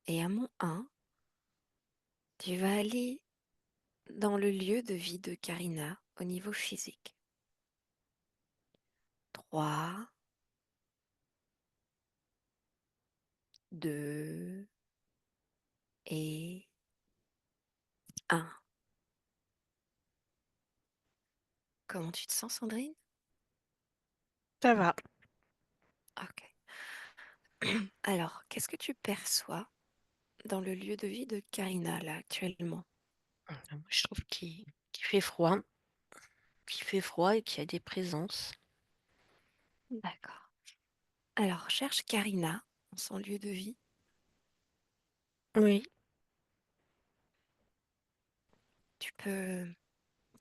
Et à mon 1, tu vas aller dans le lieu de vie de Karina au niveau physique. 3, 2 et 1. Comment tu te sens, Sandrine? Ça va. Ok. Alors, qu'est-ce que tu perçois dans le lieu de vie de Karina, là, actuellement? Moi, je trouve qu'il fait froid et qu'il y a des présences. D'accord. Alors, cherche Karina dans son lieu de vie. Oui, Tu peux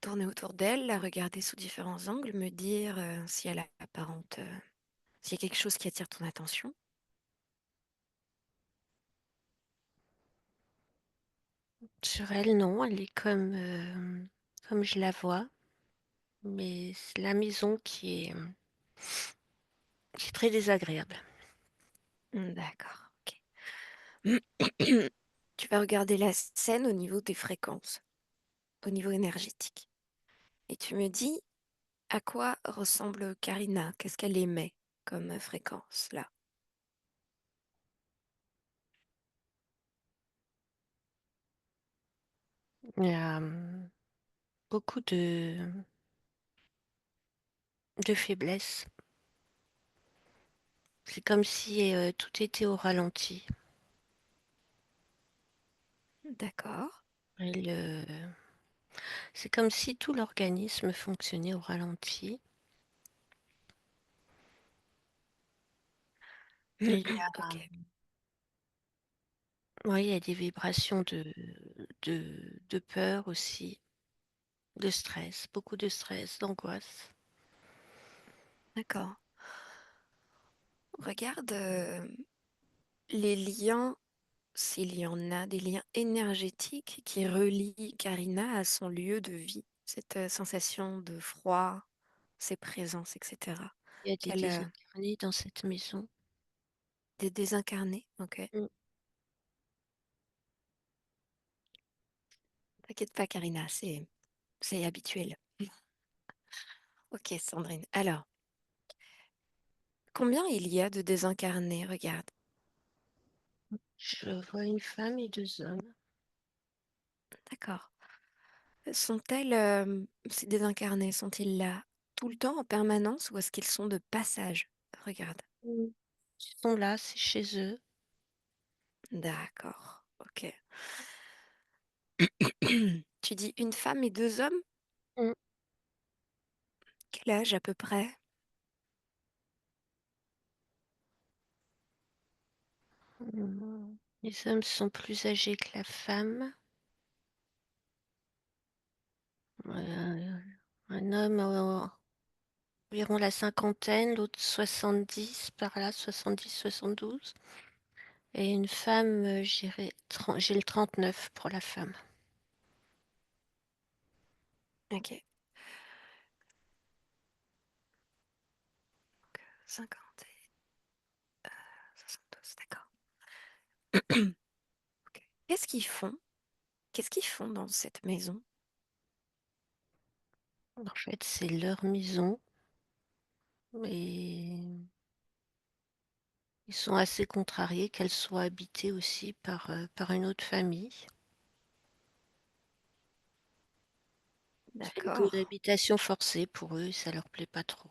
tourner autour d'elle, la regarder sous différents angles, me dire si elle apparente, s'il y a quelque chose qui attire ton attention. sur elle, non, elle est comme je la vois, mais c'est la maison qui est très désagréable. D'accord, ok. Tu vas regarder la scène au niveau des fréquences, au niveau énergétique. Et tu me dis à quoi ressemble Karina, qu'est-ce qu'elle émet comme fréquence là. Il y a beaucoup de faiblesse. C'est comme si tout était au ralenti. D'accord. Elle, c'est comme si tout l'organisme fonctionnait au ralenti. Et il y a, Ok, ouais, il y a des vibrations de peur aussi, de stress, beaucoup de stress, d'angoisse. d'accord. Regarde les liens, s'il y en a, des liens énergétiques qui relient Karina à son lieu de vie, cette sensation de froid, ses présences, etc. Il y a des Qu'elle désincarnés dans cette maison. des désincarnés, ok. Mm. T'inquiète pas, Karina, c'est habituel. Ok, Sandrine. Alors, combien il y a de désincarnés? Regarde. Je vois une femme et deux hommes. D'accord. Sont-elles, ces désincarnés, sont-ils là tout le temps en permanence ou est-ce qu'ils sont de passage? Regarde. Mm. Ils sont là, c'est chez eux. D'accord. Ok. Tu dis une femme et deux hommes? Mm. Quel âge à peu près? Mm. Les hommes sont plus âgés que la femme. Un homme environ la cinquantaine, l'autre 70, par là, 70, 72. Et une femme, j'ai le 39 pour la femme. Ok. 50 et 72, d'accord. Ok. Qu'est-ce qu'ils font? Qu'est-ce qu'ils font dans cette maison? En fait, c'est leur maison et ils sont assez contrariés qu'elle soit habitée aussi par une autre famille. C'est une D'accord. cohabitation forcée pour eux, ça leur plaît pas trop.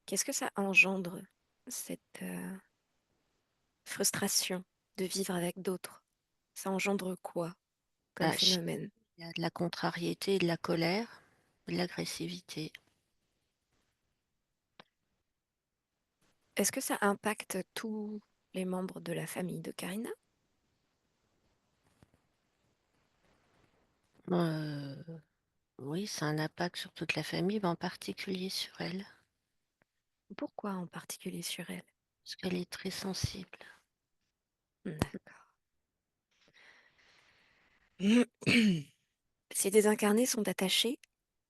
Qu'est-ce que ça engendre, cette frustration de vivre avec d'autres? Ça engendre quoi comme Bah, phénomène? il y a de la contrariété, de la colère, de l'agressivité. Est-ce que ça impacte tous les membres de la famille de Karina? Euh, oui, ça a un impact sur toute la famille, mais en particulier sur elle, Pourquoi en particulier sur elle? parce qu'elle est très sensible. D'accord. Ces désincarnés sont attachés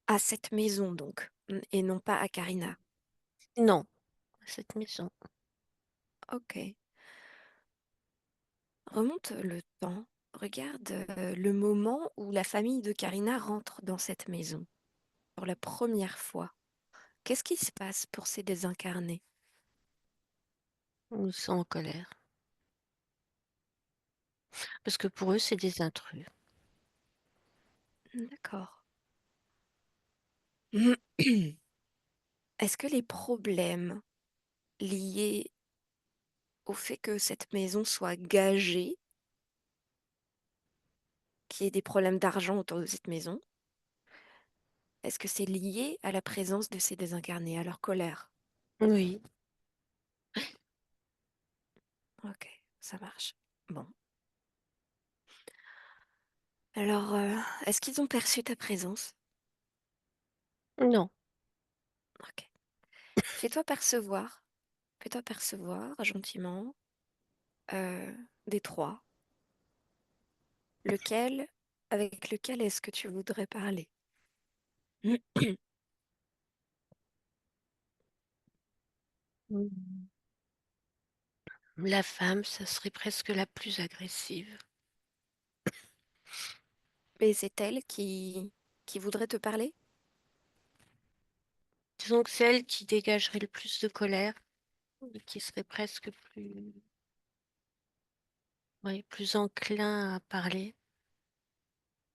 à cette maison donc, et non pas à Karina. Non, cette maison. Ok. Remonte le temps. Regarde le moment où la famille de Karina rentre dans cette maison pour la première fois. Qu'est-ce qui se passe pour ces désincarnés? Ils sont en colère. Parce que pour eux, c'est des intrus. D'accord. Est-ce que les problèmes liés au fait que cette maison soit gagée, qu'il y ait des problèmes d'argent autour de cette maison, est-ce que c'est lié à la présence de ces désincarnés, à leur colère? Oui. Ok, ça marche. Bon. Alors, est-ce qu'ils ont perçu ta présence? Non. Ok. Fais-toi percevoir, fais-toi percevoir gentiment euh, des trois. Lequel, avec lequel est-ce que tu voudrais parler? Mm. La femme, ça serait presque la plus agressive. Et c'est elle qui voudrait te parler? Disons que celle qui dégagerait le plus de colère et qui serait presque plus, oui, plus enclin à parler.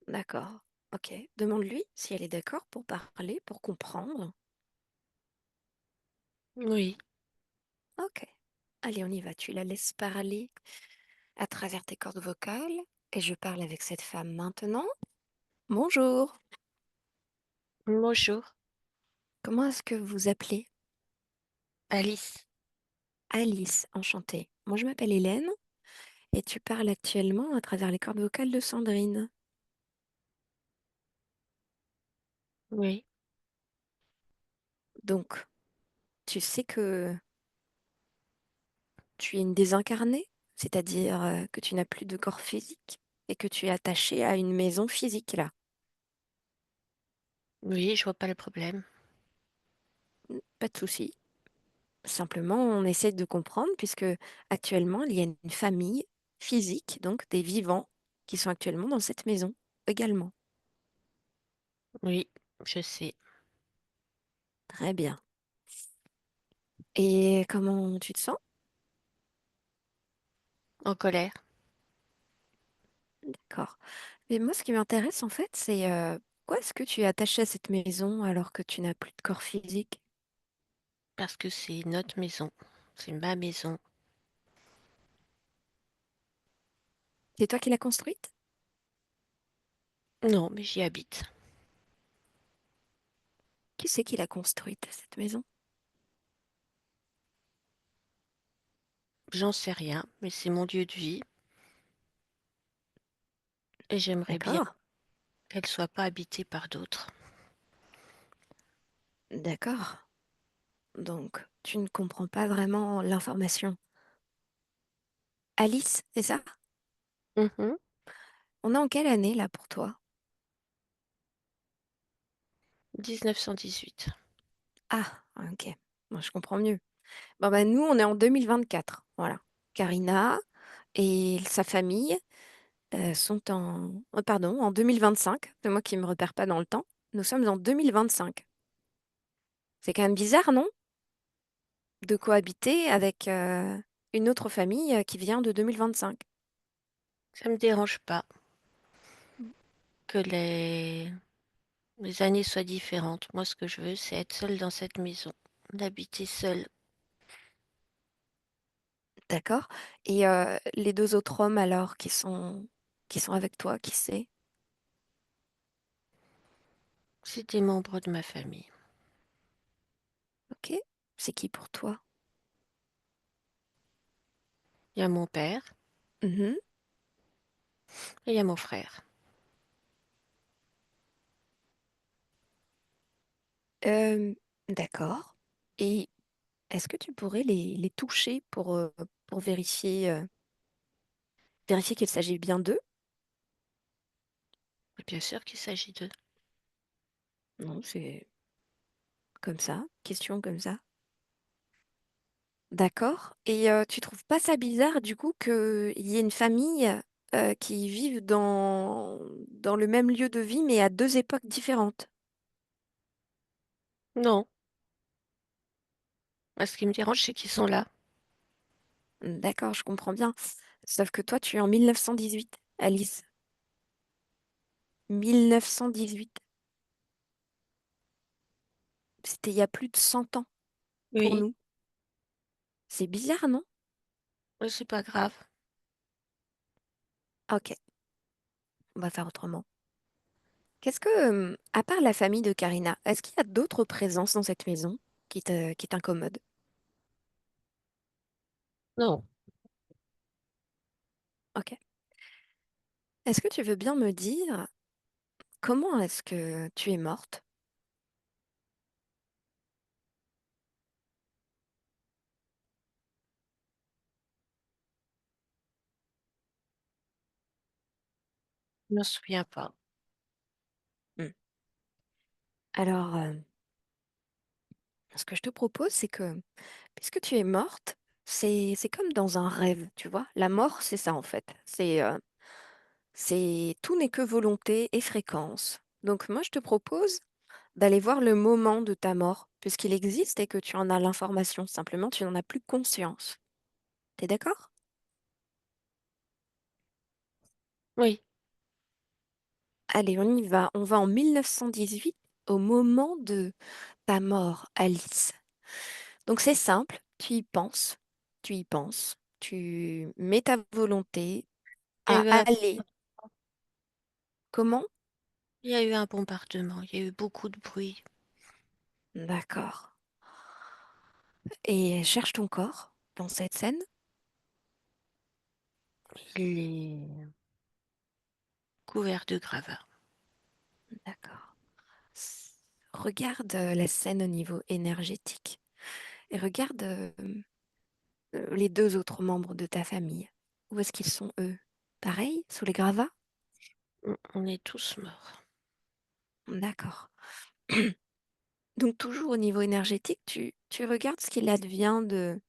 D'accord. Ok. Demande-lui si elle est d'accord pour parler, pour comprendre. Oui. Ok. Allez, on y va. Tu la laisses parler à travers tes cordes vocales et je parle avec cette femme maintenant. Bonjour. Bonjour, Comment est-ce que vous vous appelez? Alice. Alice, enchantée. Moi, je m'appelle Hélène et tu parles actuellement à travers les cordes vocales de Sandrine. Oui. Donc, tu sais que tu es une désincarnée, c'est-à-dire que tu n'as plus de corps physique et que tu es attachée à une maison physique là. Oui, je vois pas le problème. Pas de souci. Simplement, on essaie de comprendre puisque actuellement, il y a une famille physique, donc des vivants, qui sont actuellement dans cette maison également. Oui, je sais. Très bien. Et comment tu te sens? En colère. D'accord. Mais moi, ce qui m'intéresse en fait, c'est pourquoi est-ce que tu es attachée à cette maison alors que tu n'as plus de corps physique? Parce que c'est notre maison. C'est ma maison. C'est toi qui l'as construite? Non, mais j'y habite. Qui c'est qui l'a construite, cette maison? J'en sais rien, mais c'est mon lieu de vie et j'aimerais bien D'accord, qu'elle soit pas habitée par d'autres. d'accord. Donc, tu ne comprends pas vraiment l'information. Alice, c'est ça? Mhm. On est en quelle année là pour toi? 1918. Ah, ok. Moi, je comprends mieux. Bon, bah, nous, on est en 2024. Voilà. Karina et sa famille sont pardon, en 2025. C'est moi qui ne me repère pas dans le temps. Nous sommes en 2025. C'est quand même bizarre, non? De cohabiter avec une autre famille qui vient de 2025. Ça me dérange pas que les années soient différentes. Moi, ce que je veux, c'est être seule dans cette maison, d'habiter seule. D'accord? Et les deux autres hommes alors qui sont avec toi, qui c'est? C'est des membres de ma famille. Ok? C'est qui pour toi? Il y a mon père Mhm. et il y a mon frère. Euh, d'accord. Et est-ce que tu pourrais les toucher pour vérifier qu'il s'agit bien d'eux? Et bien sûr qu'il s'agit d'eux. Non, c'est comme ça, question comme ça. D'accord. Et tu trouves pas ça bizarre du coup qu'il y ait une famille, qui vive dans le même lieu de vie, mais à 2 époques différentes? Non, moi, ce qui me dérange, c'est qu'ils sont là. D'accord, je comprends bien. Sauf que toi, tu es en 1918, Alice. 1918. C'était il y a plus de 100 ans pour Oui, nous. C'est bizarre, non? mais c'est pas grave. OK, on va faire autrement. Qu'est-ce que, à part la famille de Karina, est-ce qu'il y a d'autres présences dans cette maison qui t'incommodent? Non, OK. Est-ce que tu veux bien me dire comment est-ce que tu es morte? je me souviens pas. Mmh. Alors, ce que je te propose, c'est que puisque tu es morte, c'est comme dans un rêve, tu vois? La mort, c'est ça en fait. C'est tout n'est que volonté et fréquence. Donc moi, je te propose d'aller voir le moment de ta mort, puisqu'il existe et que tu en as l'information. Simplement, tu n'en as plus conscience. T'es d'accord? Oui, Allez, on y va. On va en 1918, au moment de ta mort, Alice. Donc c'est simple, tu y penses, tu mets ta volonté il y a à eu un, aller. Comment? il y a eu un bombardement, il y a eu beaucoup de bruit. D'accord. Et cherche ton corps dans cette scène. Il est couvert de gravats. D'accord. Regarde la scène au niveau énergétique et regarde les deux autres membres de ta famille. Où est-ce qu'ils sont, eux? Pareil, sous les gravats? On est tous morts. D'accord. Donc toujours au niveau énergétique, tu regardes ce qu'il advient de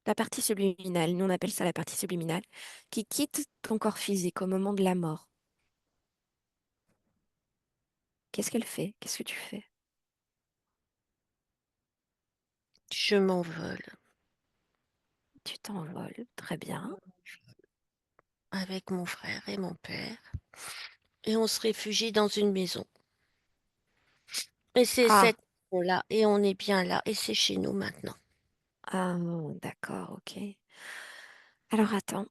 la partie subliminale, nous on appelle ça la partie subliminale, qui quitte ton corps physique au moment de la mort. Qu'est-ce qu'elle fait? Qu'est-ce que tu fais? Je m'envole Tu t'envoles, très bien. avec mon frère et mon père et on se réfugie dans une maison. Et c'est Ah, cette maison-là et on est bien là et c'est chez nous maintenant. ah, d'accord, ok. Alors attends,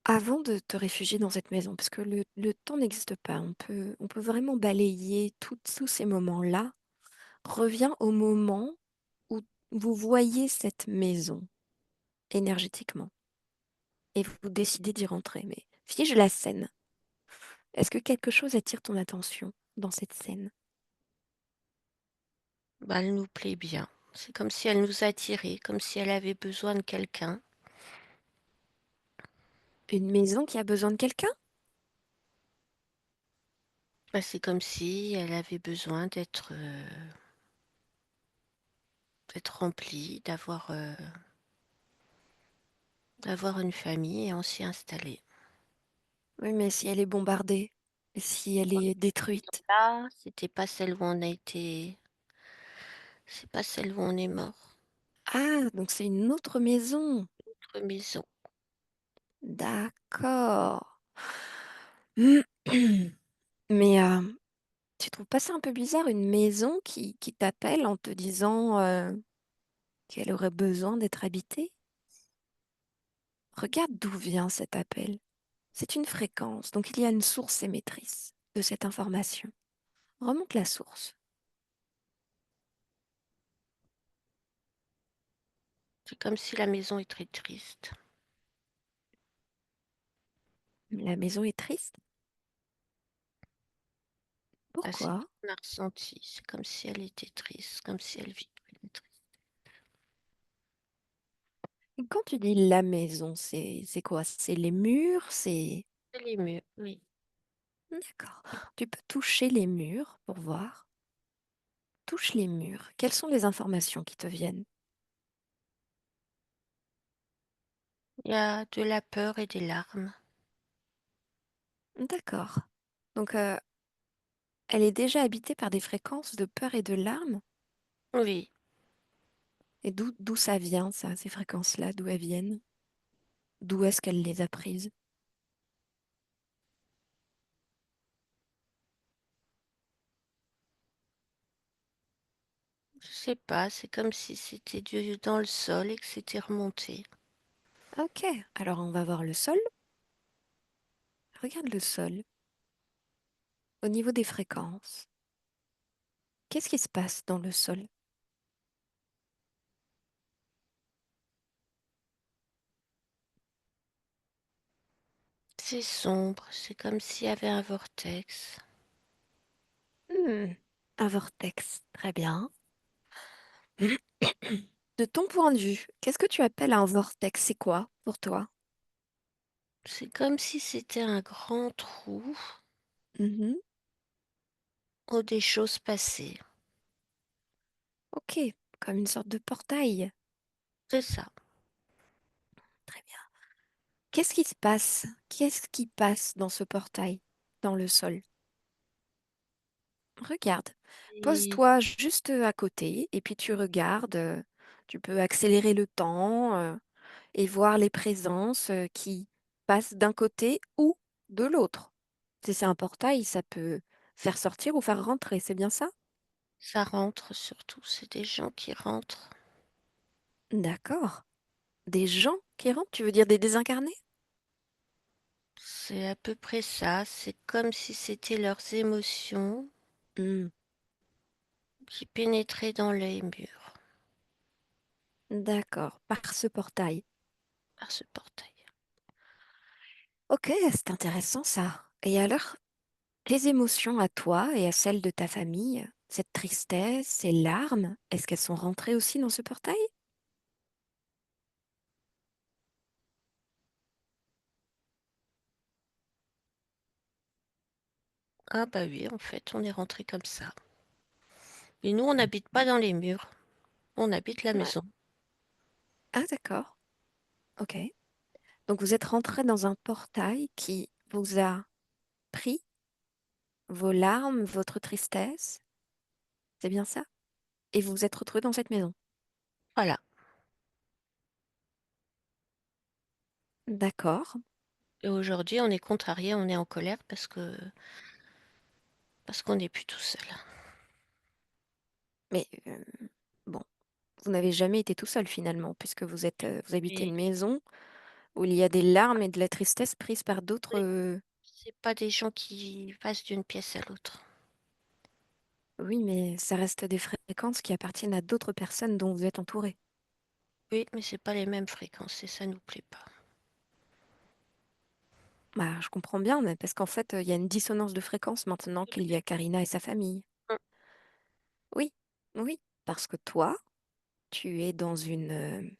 avant de te réfugier dans cette maison, parce que le temps n'existe pas, on peut vraiment balayer tous ces moments-là. Reviens au moment où vous voyez cette maison énergétiquement et vous décidez d'y rentrer. Mais fige la scène. Est-ce que quelque chose attire ton attention dans cette scène? Bah, elle nous plaît bien. C'est comme si elle nous attirait, comme si elle avait besoin de quelqu'un. Une maison qui a besoin de quelqu'un? Bah, c'est comme si elle avait besoin d'être remplie, d'avoir une famille et on s'y est installé. Oui, mais si elle est bombardée, et si elle est détruite. Là, c'était pas celle où on a été, c'est pas celle où on est mort. Ah, donc c'est une autre maison. Notre maison. D'accord. Mais tu trouves pas ça un peu bizarre, une maison qui t'appelle en te disant qu'elle aurait besoin d'être habitée? Regarde d'où vient cet appel. C'est une fréquence, donc il y a une source émettrice de cette information. Remonte la source. C'est comme si la maison est très triste. La maison est triste. Ah, c'est Pourquoi? ce qu'on a ressenti. C'est comme si elle était triste, comme si elle vivait une tristesse. Et quand tu dis la maison, c'est quoi? C'est les murs? C'est... Elle est mieux, oui. D'accord. Tu peux toucher les murs pour voir. Touche les murs. Quelles sont les informations qui te viennent? Il y a de la peur et des larmes. D'accord. Donc, elle est déjà habitée par des fréquences de peur et de larmes. Oui, Et d'où ça vient, ça, ces fréquences-là, d'où elles viennent? D'où est-ce qu'elle les a prises? je sais pas, c'est comme si c'était dans le sol et que c'était remonté. Ok, alors on va voir le sol. Regarde le sol. Au niveau des fréquences, qu'est-ce qui se passe dans le sol? C'est sombre, c'est comme s'il y avait un vortex. Hmm, un vortex, très bien. De ton point de vue, qu'est-ce que tu appelles un vortex? C'est quoi pour toi? C'est comme si c'était un grand trou Mhm. où des choses passaient. Ok, comme une sorte de portail. C'est ça. Très bien. Qu'est-ce qui se passe? Qu'est-ce qui passe dans ce portail, dans le sol? Regarde. Et Pose-toi juste à côté et puis tu regardes. Tu peux accélérer le temps et voir les présences qui passent d'un côté ou de l'autre. Si c'est un portail, ça peut faire sortir ou faire rentrer, c'est bien ça? ça rentre surtout, c'est des gens qui rentrent. D'accord. Des gens qui rentrent, tu veux dire des désincarnés? C'est à peu près ça, c'est comme si c'était leurs émotions Hmm, qui pénétraient dans les murs d'accord, par ce portail. par ce portail. Ok, c'est intéressant ça. Et alors, tes émotions à toi et à celles de ta famille, cette tristesse, ces larmes, est-ce qu'elles sont rentrées aussi dans ce portail? Ah bah oui, en fait, on est rentré comme ça. Et nous, on n'habite pas dans les murs, on habite la Ouais. maison. Ah, d'accord. Ok. Donc vous êtes rentré dans un portail qui vous a pris vos larmes, votre tristesse, c'est bien ça? Et vous vous êtes retrouvé dans cette maison. Voilà. D'accord. Et aujourd'hui, on est contrarié, on est en colère parce qu'on n'est plus tout seul. Mais bon, vous n'avez jamais été tout seul finalement, puisque vous habitez Et une maison où il y a des larmes et de la tristesse prises par d'autres. oui, c'est pas des gens qui passent d'une pièce à l'autre. Oui, mais ça reste des fréquences qui appartiennent à d'autres personnes dont vous êtes entouré. Oui, mais c'est pas les mêmes fréquences et ça nous plaît pas. Bah, je comprends bien, mais parce qu'en fait, il y a une dissonance de fréquences maintenant qu'il y a Karina et sa famille. Mm. Oui, oui, parce que toi, tu es dans une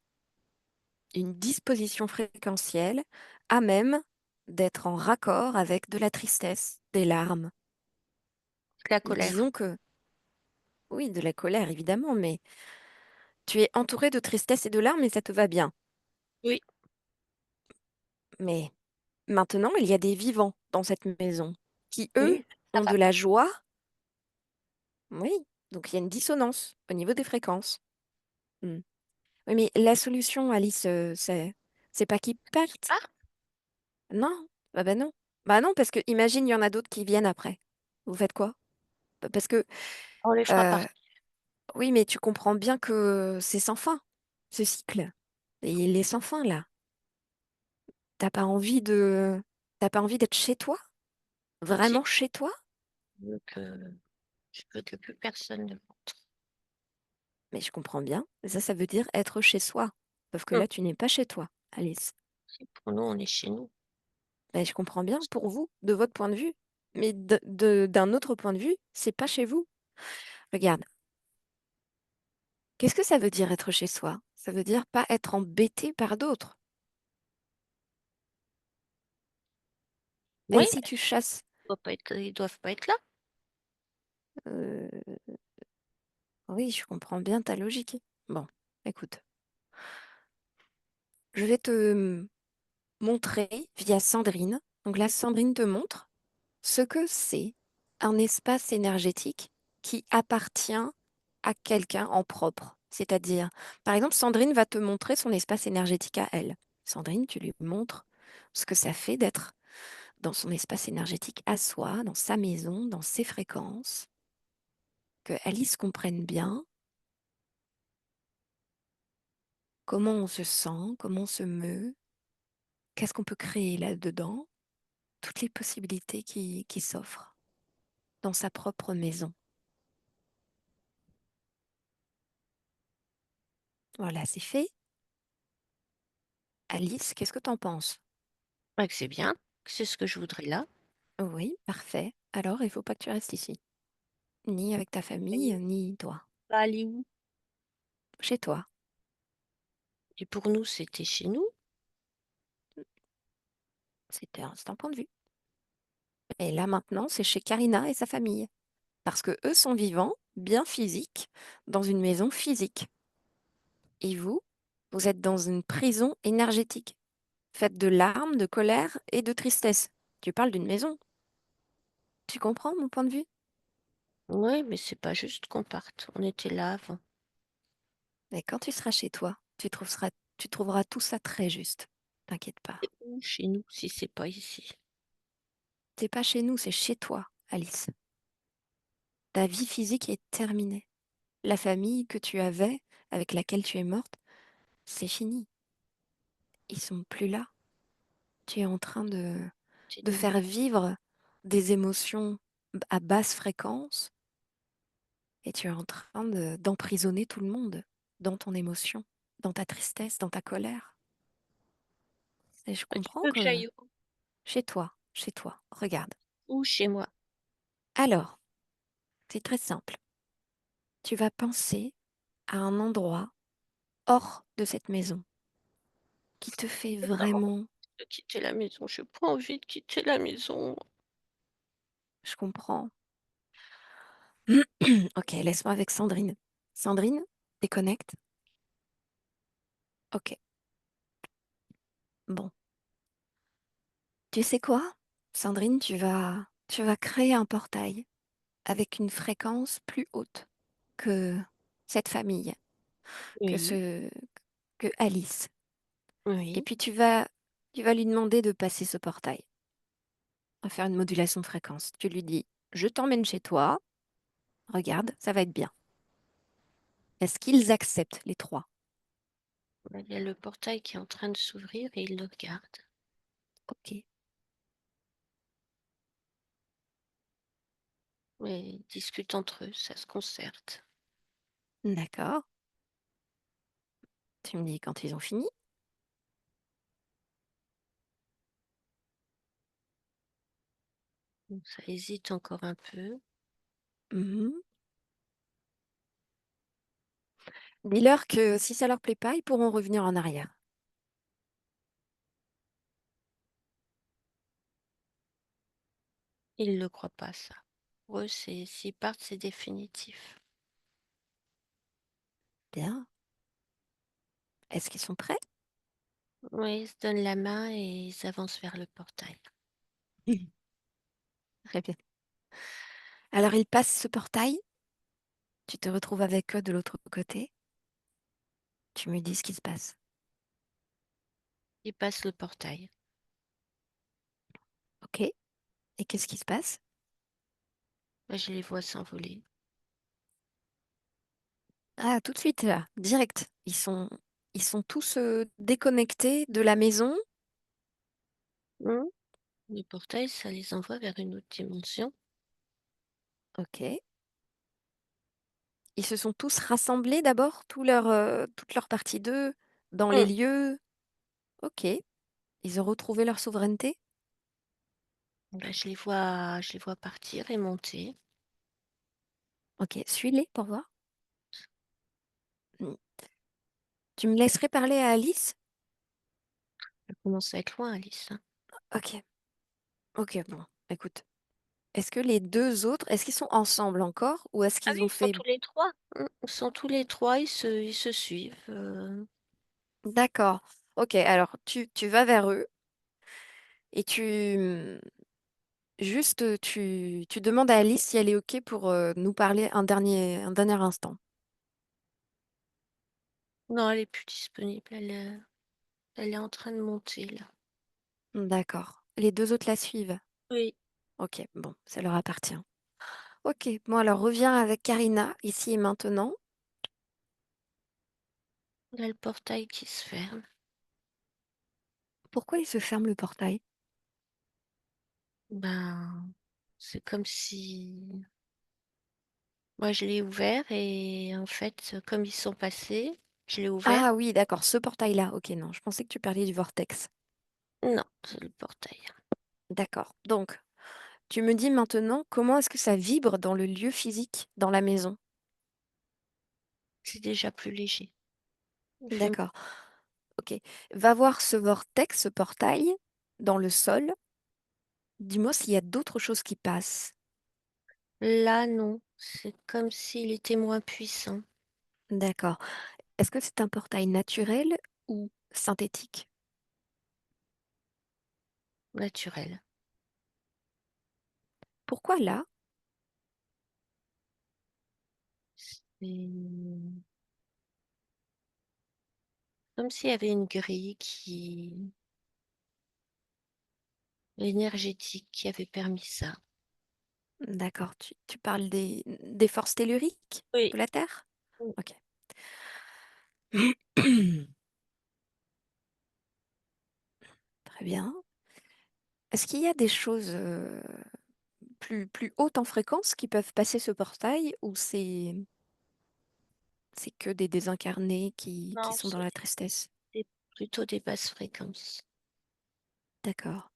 disposition fréquentielle à même d'être en raccord avec de la tristesse, des larmes. La colère. Disons que, oui, de la colère évidemment, mais tu es entouré de tristesse et de larmes et ça te va bien. Oui, Mais maintenant, il y a des vivants dans cette maison qui, eux, oui, ça ont va de la pas. joie. Oui, donc il y a une dissonance au niveau des fréquences. Hmm. Oui, mais la solution, Alice, c'est pas qu'ils partent. Ah, Non, bah non. Bah non, parce que imagine, il y en a d'autres qui viennent après. Vous faites quoi? Parce que, on les fera euh, partir. oui, mais tu comprends bien que c'est sans fin, ce cycle. Et il est sans fin, là. T'as pas envie de... T'as pas envie d'être chez toi? Si, Vraiment chez toi? je veux que plus personne ne rentre. Mais je comprends bien. Ça veut dire être chez soi. Sauf que Mm. là, tu n'es pas chez toi, Alice. Si, pour nous, on est chez nous. Ben, je comprends bien pour vous, de votre point de vue. Mais d'un autre point de vue, c'est pas chez vous. Regarde, qu'est-ce que ça veut dire être chez soi? Ça veut dire pas être embêté par d'autres. Oui, Et si tu chasses, ils doivent pas être là. euh, oui, je comprends bien ta logique. Bon, écoute, Je vais te montrer via Sandrine. Donc là, Sandrine te montre ce que c'est un espace énergétique qui appartient à quelqu'un en propre. C'est-à-dire, par exemple, Sandrine va te montrer son espace énergétique à elle. Sandrine, tu lui montres ce que ça fait d'être dans son espace énergétique à soi, dans sa maison, dans ses fréquences, que Alice comprenne bien comment on se sent, comment on se meut, qu'est-ce qu'on peut créer là-dedans, toutes les possibilités qui s'offrent dans sa propre maison. Voilà, c'est fait. Alice, qu'est-ce que t'en penses? Ouais, que c'est bien, que c'est ce que je voudrais là. Oui, parfait. Alors, il faut pas que tu restes ici, ni avec ta famille, Et ni toi. pas aller où? Chez toi. Et pour nous, c'était chez nous. C'est un point de vue. Et là, maintenant, c'est chez Karina et sa famille. Parce que eux sont vivants, bien physiques, dans une maison physique. Et vous, vous êtes dans une prison énergétique, faite de larmes, de colère et de tristesse. Tu parles d'une maison. Tu comprends mon point de vue? Ouais, mais c'est pas juste qu'on parte. On était là avant. Et quand tu seras chez toi, tu trouveras tout ça très juste. T'inquiète pas. C'est où chez nous si c'est pas ici? C'est pas chez nous, c'est chez toi, Alice. Ta vie physique est terminée. La famille que tu avais, avec laquelle tu es morte, c'est fini. Ils sont plus là. Tu es en train C'est de dommage. faire vivre des émotions à basse fréquence et tu es en train d'emprisonner tout le monde dans ton émotion, dans ta tristesse, dans ta colère. Et je Ah, tu comprends veux que que j'aille chez toi, regarde. où chez moi? Alors, c'est très simple. Tu vas penser à un endroit hors de cette maison qui te fait J'ai vraiment pas vraiment, envie de quitter la maison. J'ai pas envie de quitter la maison. je comprends. Ok, laisse-moi avec Sandrine. Sandrine, déconnecte. Ok, bon. Tu sais quoi? Sandrine, tu vas créer un portail avec une fréquence plus haute que cette famille, que Oui, ce, que Alice. Et oui. puis tu vas lui demander de passer ce portail, à faire une modulation de fréquence. Tu lui dis, je t'emmène chez toi, regarde, ça va être bien. Est-ce qu'ils acceptent les trois? Bah, il y a le portail qui est en train de s'ouvrir et il le regarde. Ok, Mais ils discutent entre eux, ça se concerte. d'accord. Tu me dis quand ils ont fini. Donc ça hésite encore un peu. Mhm. Dis-leur que si ça leur plaît pas, ils pourront revenir en arrière. Ils ne le croient pas, ça. Pour eux, s'ils partent, c'est définitif. Bien. Est-ce qu'ils sont prêts? Oui, ils se donnent la main et ils avancent vers le portail. Mhm. Très bien. Alors ils passent ce portail, tu te retrouves avec eux de l'autre côté, tu me dis ce qui se passe. Ils passent le portail. Ok. Et qu'est-ce qui se passe? Moi, je les vois s'envoler. Ah, tout de suite, là, direct. Ils sont tous déconnectés de la maison. Hmm. Le portail, ça les envoie vers une autre dimension. Ok. Ils se sont tous rassemblés d'abord, toute leur partie d'eux, dans les Hmm. lieux. Ok. Ils ont retrouvé leur souveraineté. Ben, je les vois partir et monter. Ok. Suis-les pour voir. Hmm. Tu me laisserais parler à Alice? Elle commence à être loin, Alice, hein. Ok. Ok, bon. Écoute. Est-ce que les deux autres, est-ce qu'ils sont ensemble encore ou est-ce Ah qu'ils oui, ont ils sont fait... tous les trois. Ils sont tous les trois, ils se suivent. D'accord. Ok, alors tu vas vers eux et tu demandes à Alice si elle est ok pour nous parler un dernier instant. Non, elle est plus disponible. Elle est en train de monter là. D'accord. Les deux autres la suivent. Oui, Ok, bon, ça leur appartient. Ok, bon alors reviens avec Karina, ici et maintenant. il y a le portail qui se ferme. Pourquoi il se ferme le portail? Ben, c'est comme si moi je l'ai ouvert et en fait, comme ils sont passés, je l'ai ouvert. Ah oui, d'accord, ce portail-là. Ok, non, je pensais que tu parlais du vortex. Non, c'est le portail. D'accord. Donc, tu me dis maintenant comment est-ce que ça vibre dans le lieu physique, dans la maison? C'est déjà plus léger. Il fait- D'accord. Ok. Va voir ce vortex, ce portail, dans le sol. Dis-moi s'il y a d'autres choses qui passent. Là, non. C'est comme s'il était moins puissant, D'accord. Est-ce que c'est un portail naturel ou synthétique? naturel. Pourquoi là? C'est comme s'il y avait une grille qui énergétique qui avait permis ça. D'accord. Tu parles des forces telluriques Oui. de la Terre? Mm. Ok. Très bien. Est-ce qu'il y a des choses plus hautes en fréquence qui peuvent passer ce portail ou c'est que des désincarnés qui Non, sont dans la tristesse? plutôt des basses fréquences. D'accord.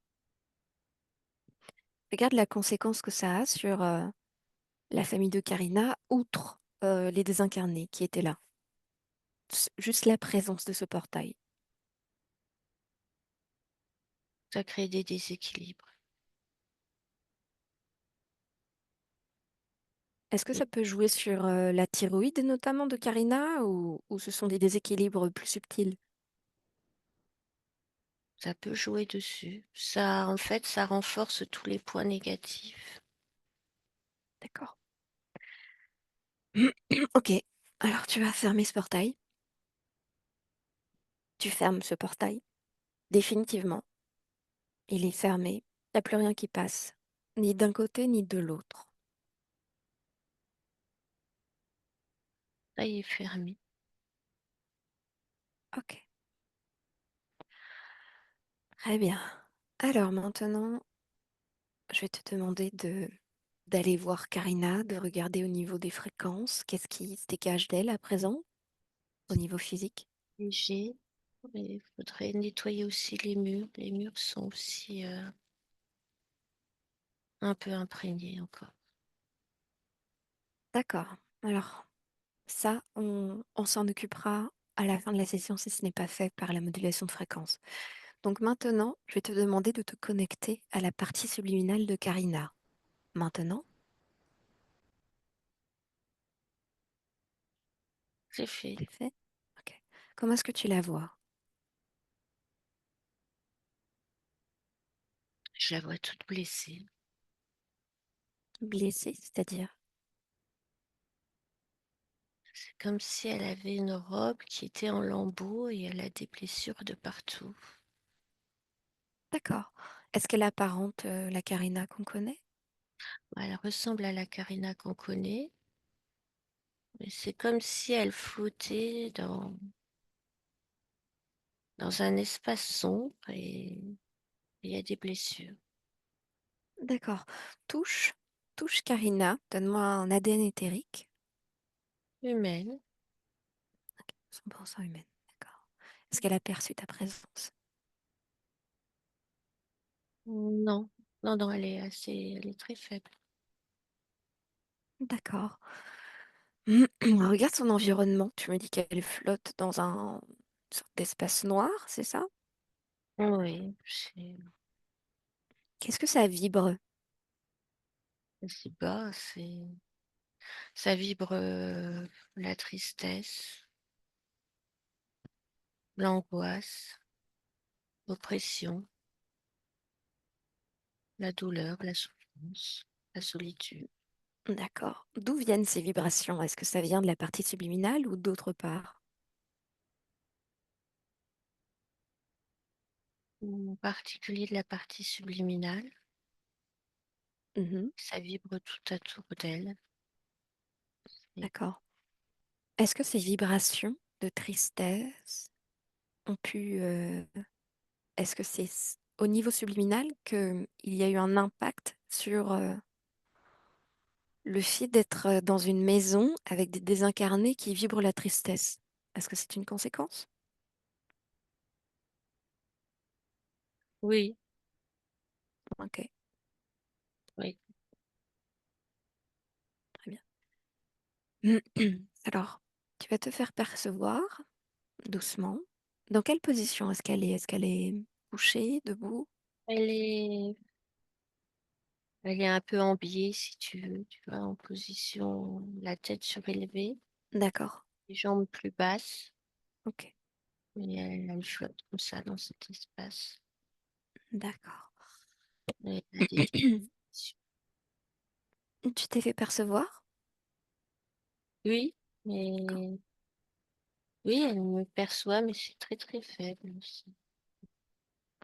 Regarde la conséquence que ça a sur la famille de Karina, outre les désincarnés qui étaient là. Juste la présence de ce portail. Ça crée des déséquilibres. Est-ce que Et ça peut jouer sur la thyroïde notamment de Karina ou ce sont des déséquilibres plus subtils? ça peut jouer dessus. Ça, en fait, ça renforce tous les points négatifs. D'accord. Ok. Alors tu vas fermer ce portail. Tu fermes ce portail. Définitivement. Il est fermé. Il n'y a plus rien qui passe. Ni d'un côté ni de l'autre. Ça y est fermé. Ok. Très bien. Alors maintenant, je vais te demander d'aller voir Karina, de regarder au niveau des fréquences. Qu'est-ce qui se dégage d'elle à présent, au niveau physique? Léger. Mais il faudrait nettoyer aussi les murs. Les murs sont aussi un peu imprégnés encore. D'accord. Alors, ça, on s'en occupera à la fin de la session si ce n'est pas fait par la modulation de fréquence. Donc maintenant, je vais te demander de te connecter à la partie subliminale de Karina. Maintenant, C'est fait. c'est fait? Ok. Comment est-ce que tu la vois? Je la vois toute blessée. Blessée, c'est-à-dire? C'est comme si elle avait une robe qui était en lambeaux et elle a des blessures de partout. D'accord. Est-ce qu'elle apparente la Karina qu'on connaît? Elle ressemble à la Karina qu'on connaît, mais c'est comme si elle flottait dans un espace sombre et il y a des blessures D'accord. Touche, touche Karina. Donne-moi un ADN éthérique. humaines. 100% humaine. D'accord. Est-ce qu'elle a perçu ta présence? Non, non, non, elle est très faible. D'accord. Regarde son environnement. Tu me dis qu'elle flotte dans une sorte d'espace noir, c'est ça? Oui, Qu'est-ce que ça vibre? c'est bas, ça vibre la tristesse, l'angoisse. l'oppression, la douleur, la souffrance, la solitude. D'accord. D'où viennent ces vibrations? Est-ce que ça vient de la partie subliminale ou d'autre part? En particulier de la partie subliminale, Mhm. ça vibre tout autour d'elle. Et D'accord. Est-ce que ces vibrations de tristesse ont pu... est-ce que c'est au niveau subliminal qu'il y a eu un impact sur le fait d'être dans une maison avec des désincarnés qui vibrent la tristesse? Est-ce que c'est une conséquence? oui, Ok, oui. très bien. Alors, tu vas te faire percevoir doucement. Dans quelle position est-ce qu'elle est? Est-ce qu'elle est couchée, debout? Elle est, elle est un peu en biais, si tu veux, tu vois, en position, la tête surélevée, D'accord, les jambes plus basses, ok, mais elle flotte comme ça dans cet espace. d'accord. Et elle a des vibrations. Tu t'es fait percevoir? Oui, D'accord. mais oui, elle me perçoit, mais c'est très très faible aussi.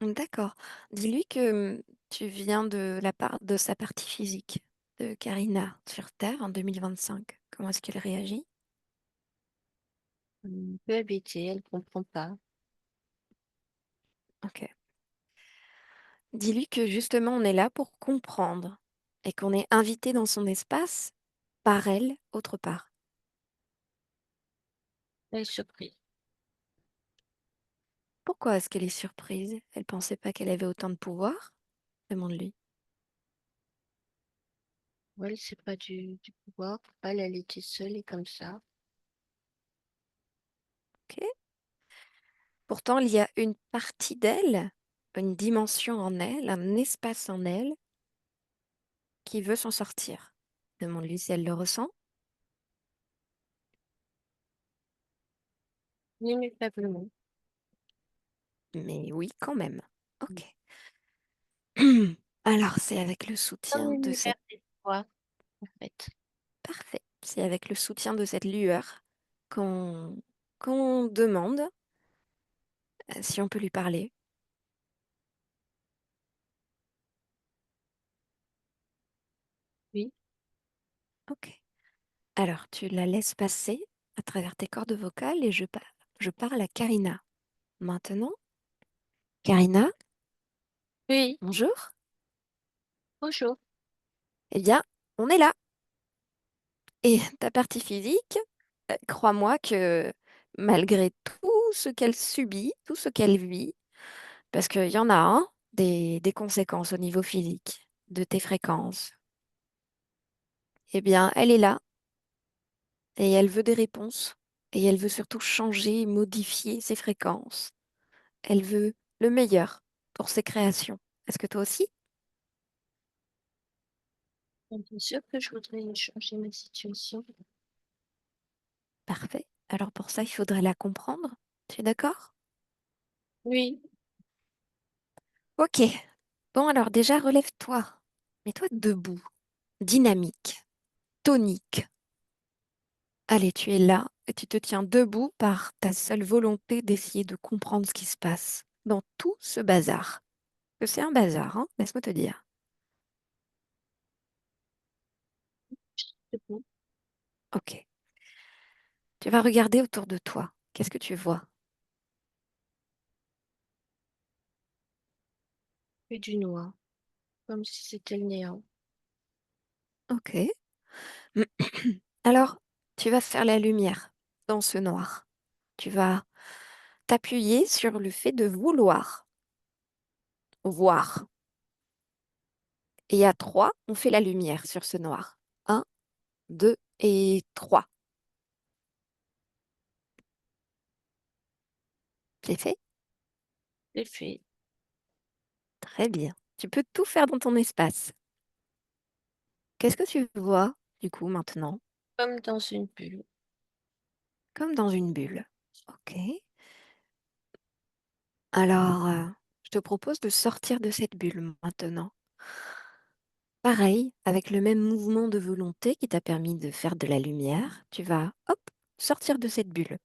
D'accord. Dis-lui que tu viens de la part de sa partie physique, de Karina, sur Terre en 2025. Comment est-ce qu'elle réagit? Un peu hébétée, elle comprend pas. Ok. Dis-lui que justement on est là pour comprendre et qu'on est invité dans son espace par elle autre part. Elle est surprise. Pourquoi est-ce qu'elle est surprise? Elle pensait pas qu'elle avait autant de pouvoir? Demande-lui. Elle, c'est pas du pouvoir. Pour elle était seule et comme ça. Ok. Pourtant, il y a une partie d'elle, une dimension en elle, un espace en elle qui veut s'en sortir. Demande-lui si elle le ressent. Immutablement. Mais oui, quand même. Ok. Alors, c'est avec le Comme soutien de l'univers cette... des trois, en fait. Parfait. C'est avec le soutien de cette lueur qu'on qu'on demande si on peut lui parler. Oui, Ok. Alors, tu la laisses passer à travers tes cordes vocales et je parle à Karina. Maintenant, Karina, oui. bonjour. Bonjour. Eh bien, on est là. Et ta partie physique, crois-moi que malgré tout ce qu'elle subit, tout ce qu'elle vit, parce qu'il y en a des conséquences au niveau physique de tes fréquences, eh bien, elle est là et elle veut des réponses et elle veut surtout changer, modifier ses fréquences. Elle veut le meilleur pour ses créations. Est-ce que toi aussi? Bien sûr que je voudrais changer ma situation. Parfait. Alors pour ça, il faudrait la comprendre. Tu es d'accord? Oui, Ok. Bon, alors déjà, relève-toi. Mets-toi debout, dynamique, tonique. Allez, tu es là et tu te tiens debout par ta seule volonté d'essayer de comprendre ce qui se passe dans tout ce bazar. Que c'est un bazar, hein, laisse-moi te dire. c'est bon. Ok. Tu vas regarder autour de toi. Qu'est-ce que tu vois? Et du noir, comme si c'était le néant. Ok. Alors, tu vas faire la lumière dans ce noir. Tu vas t'appuyer sur le fait de vouloir voir. Et à trois, on fait la lumière sur ce noir. Un, deux et trois. C'est fait? C'est fait, Très bien. Tu peux tout faire dans ton espace. Qu'est-ce que tu vois, du coup, maintenant? comme dans une bulle. Comme dans une bulle. Ok. Alors, Je te propose de sortir de cette bulle maintenant. Pareil, avec le même mouvement de volonté qui t'a permis de faire de la lumière, tu vas, hop, sortir de cette bulle.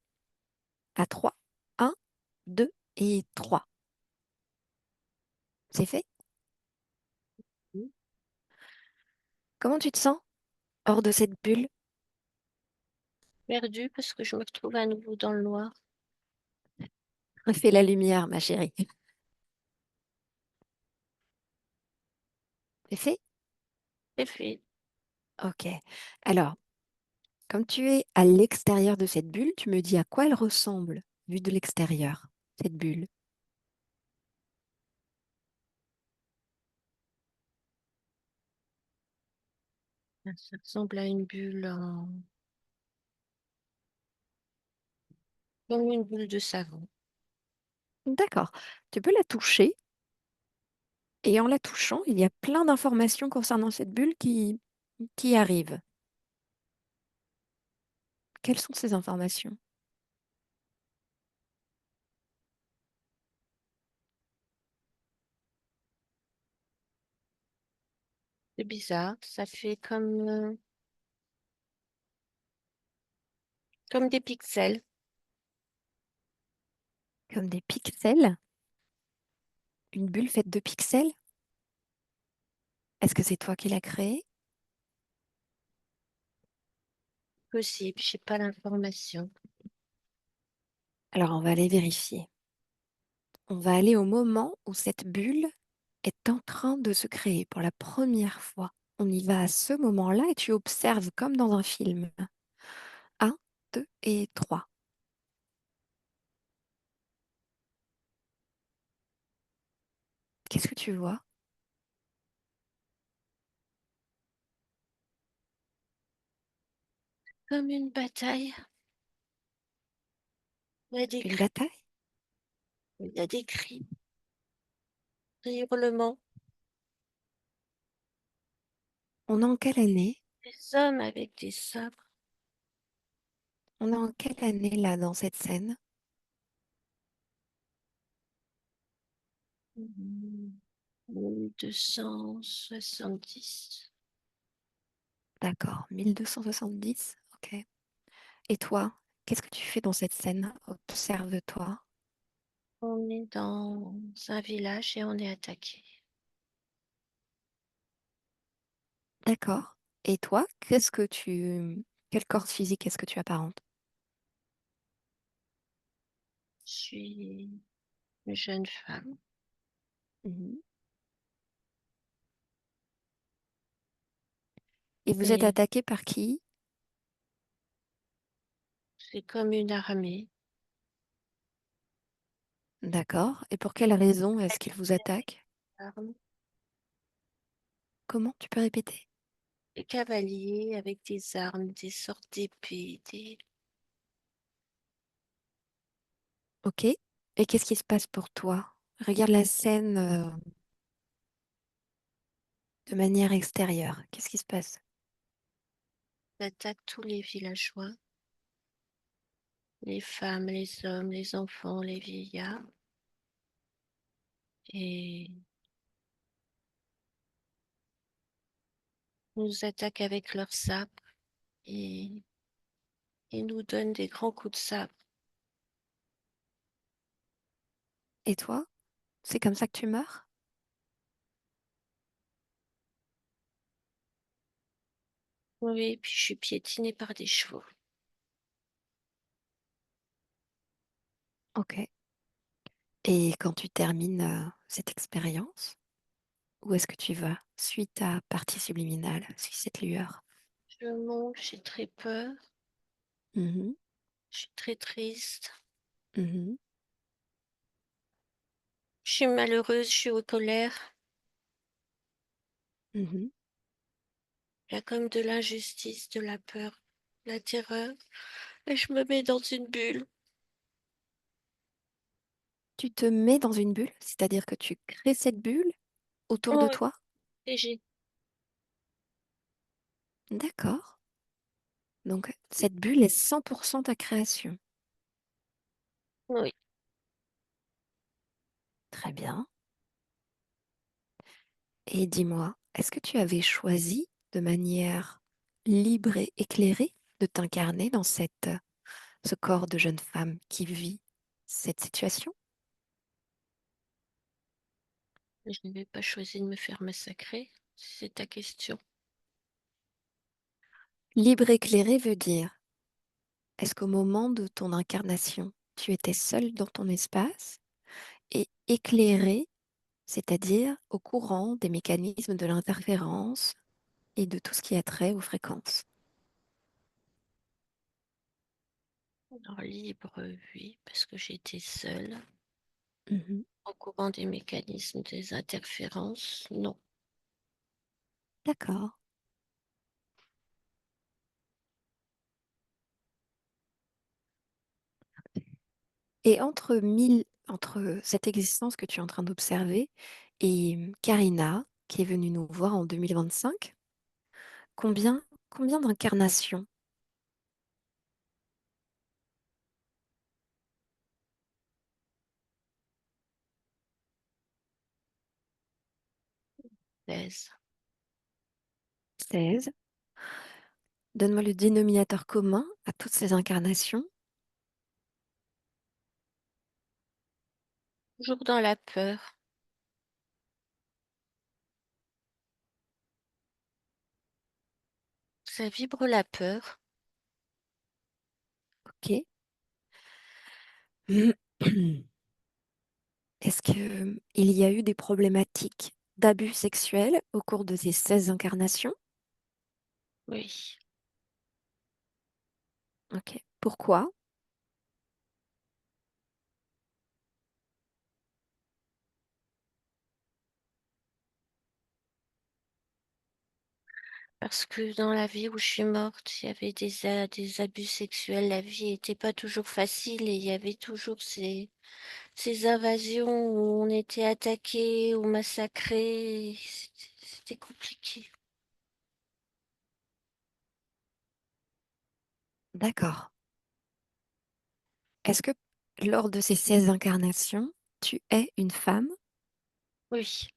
À 3, 1, 2 et 3. C'est fait? Comment tu te sens hors de cette bulle? Perdue parce que je me retrouve à nouveau dans le noir. Refais la lumière, ma chérie. C'est fait? C'est fait. Ok. Alors, comme tu es à l'extérieur de cette bulle, tu me dis à quoi elle ressemble, vue de l'extérieur, cette bulle. Ça ressemble à une bulle comme une bulle de savon. D'accord. Tu peux la toucher et en la touchant, il y a plein d'informations concernant cette bulle qui arrivent. Quelles sont ces informations? C'est bizarre, ça fait comme des pixels. Comme des pixels? Une bulle faite de pixels? Est-ce que c'est toi qui l'as créée? Possible, j'ai pas l'information. Alors, on va aller vérifier. On va aller au moment où cette bulle est en train de se créer pour la première fois. On y va à ce moment-là et tu observes comme dans un film. Un, 2 et 3. Qu'est-ce que tu vois? Comme une bataille. Il y a des Une cris, bataille? il y a des cris, des hurlements, On est en quelle année? des hommes avec des sabres. On est en quelle année là dans cette scène? 1270. D'accord, 1270. Ok. Et toi, qu'est-ce que tu fais dans cette scène? Observe-toi. On est dans un village et on est attaqué. D'accord. Et toi, quel corps physique est-ce que tu apparentes? Je suis une jeune femme Mhm. Et vous êtes et attaqué par qui? c'est comme une armée. D'accord. Et pour quelle raison est-ce qu'ils vous attaquent? Armes, Comment tu peux répéter? des cavaliers avec des armes, des sortes d'épées, des... Ok. Et qu'est-ce qui se passe pour toi? Regarde la scène de manière extérieure. Qu'est-ce qui se passe? attaquent tous les villageois, les femmes, les hommes, les enfants, les vieillards. Et nous attaquent avec leurs sabres et ils nous donnent des grands coups de sabre. Et toi? C'est comme ça que tu meurs? Oui, puis je suis piétinée par des chevaux. Ok. Et quand tu termines cette expérience, où est-ce que tu vas? Suis ta partie subliminale, suis cette lueur. Je monte, j'ai très peur, Mhm, je suis très triste, mhm, je suis malheureuse, je suis en colère. mhm. Il y a comme de l'injustice, de la peur, de la terreur. Et je me mets dans une bulle. Tu te mets dans une bulle, c'est-à-dire que tu crées cette bulle autour de Oh, toi. et j'ai... D'accord. Donc, cette bulle est 100% ta création. Oui, Très bien. Et dis-moi, est-ce que tu avais choisi de manière libre et éclairée de t'incarner dans ce corps de jeune femme qui vit cette situation? Je n'avais pas choisi de me faire massacrer, si c'est ta question. Libre éclairée veut dire, est-ce qu'au moment de ton incarnation, tu étais seule dans ton espace et éclairée, c'est-à-dire au courant des mécanismes de l'interférence et de tout ce qui a trait aux fréquences? Alors libre, oui, parce que j'étais seule. Mhm. Au courant des mécanismes des interférences, non. D'accord. Et entre cette existence que tu es en train d'observer et Karina, qui est venue nous voir en 2025, combien d'incarnations? 16. 16. Donne-moi le dénominateur commun à toutes ces incarnations. Toujours dans la peur. Ça vibre la peur. Ok. Est-ce que il y a eu des problématiques d'abus sexuels au cours de ces 16 incarnations? Oui. Ok. Pourquoi? Parce que dans la vie où je suis morte, il y avait des abus sexuels. La vie n'était pas toujours facile et il y avait toujours ces invasions où on était attaqué ou massacré. C'était compliqué. D'accord. Est-ce que lors de ces 16 incarnations, tu es une femme? Oui.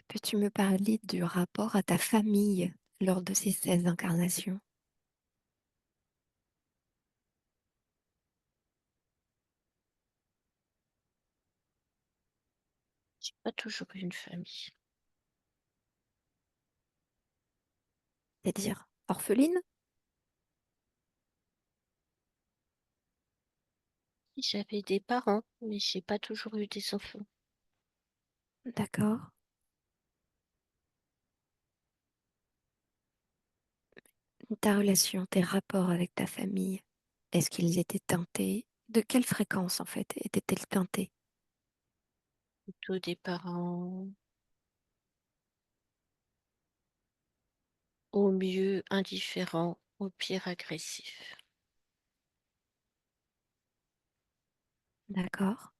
Peux-tu me parler du rapport à ta famille lors de ces 16 incarnations? J'ai pas toujours eu une famille. C'est-à-dire orpheline? J'avais des parents, mais j'ai pas toujours eu des enfants. D'accord. Ta relation, tes rapports avec ta famille, est-ce qu'ils étaient teintés? De quelle fréquence en fait étaient-ils teintés? Plutôt des parents au mieux indifférents, au pire agressifs. D'accord.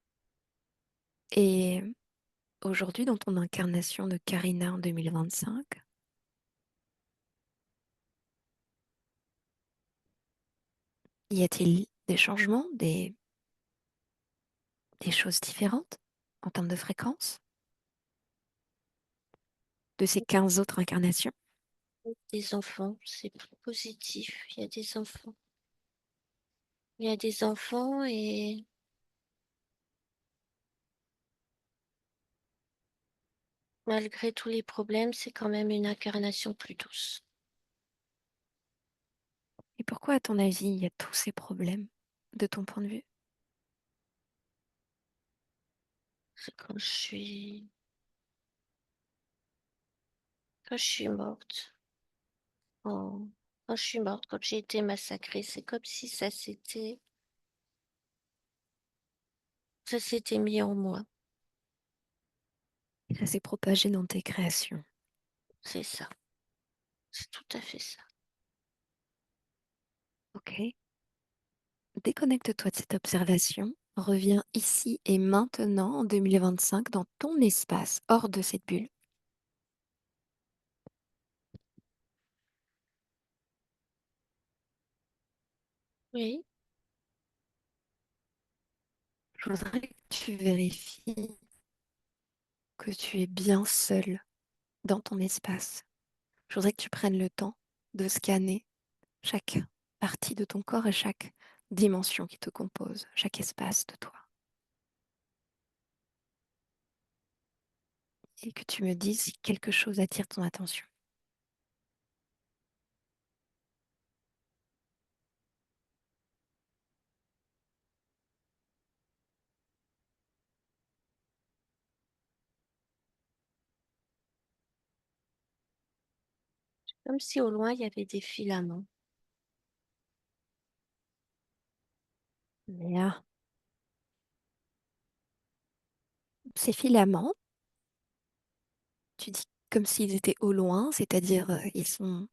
Et aujourd'hui, dans ton incarnation de Karina en 2025, y a-t-il des changements, des choses différentes en termes de fréquence de ces 15 autres incarnations? Des enfants, c'est plus positif. Il y a des enfants. Il y a des enfants et malgré tous les problèmes, c'est quand même une incarnation plus douce. Et pourquoi, à ton avis, il y a tous ces problèmes de ton point de vue? C'est quand je suis morte, quand, quand je suis morte, quand j'ai été massacrée, c'est comme si ça s'était mis en moi. Et ça s'est propagé dans tes créations. C'est ça. C'est tout à fait ça. Ok. Déconnecte-toi de cette observation. Reviens ici et maintenant en 2025 dans ton espace, hors de cette bulle. Oui. Je voudrais que tu vérifies que tu es bien seul dans ton espace. Je voudrais que tu prennes le temps de scanner chaque partie de ton corps et chaque dimension qui te compose, chaque espace de toi. Et que tu me dises si quelque chose attire ton attention. Comme si au loin, il y avait des filaments. Bien. Ces filaments, tu dis comme s'ils étaient au loin, c'est-à-dire ils sont,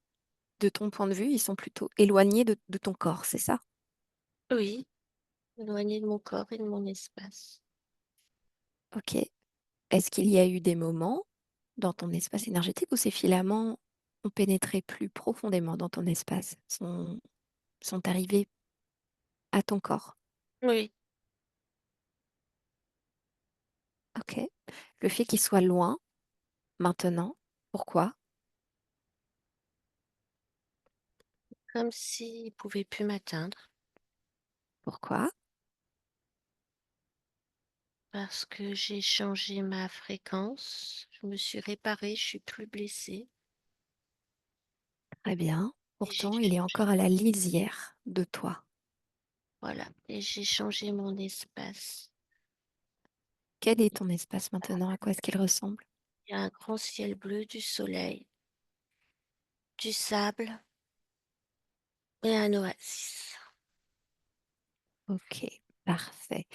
de ton point de vue, ils sont plutôt éloignés de ton corps, c'est ça? Oui, éloigné de mon corps et de mon espace. Ok. Est-ce qu'il y a eu des moments dans ton espace énergétique où ces filaments ont pénétré plus profondément dans ton espace, sont arrivés à ton corps? Oui, Ok. Le fait qu'ils soient loin maintenant, pourquoi? comme s'ils ne pouvaient plus m'atteindre Pourquoi? parce que j'ai changé ma fréquence. Je me suis réparée, je suis plus blessée. Très bien. Et j'ai Pourtant, il est changé. encore à la lisière de toi. Voilà. Et j'ai changé mon espace. Quel est ton espace maintenant? À quoi est-ce qu'il ressemble? Il y a un grand ciel bleu, du soleil, du sable et un oasis. Ok, parfait.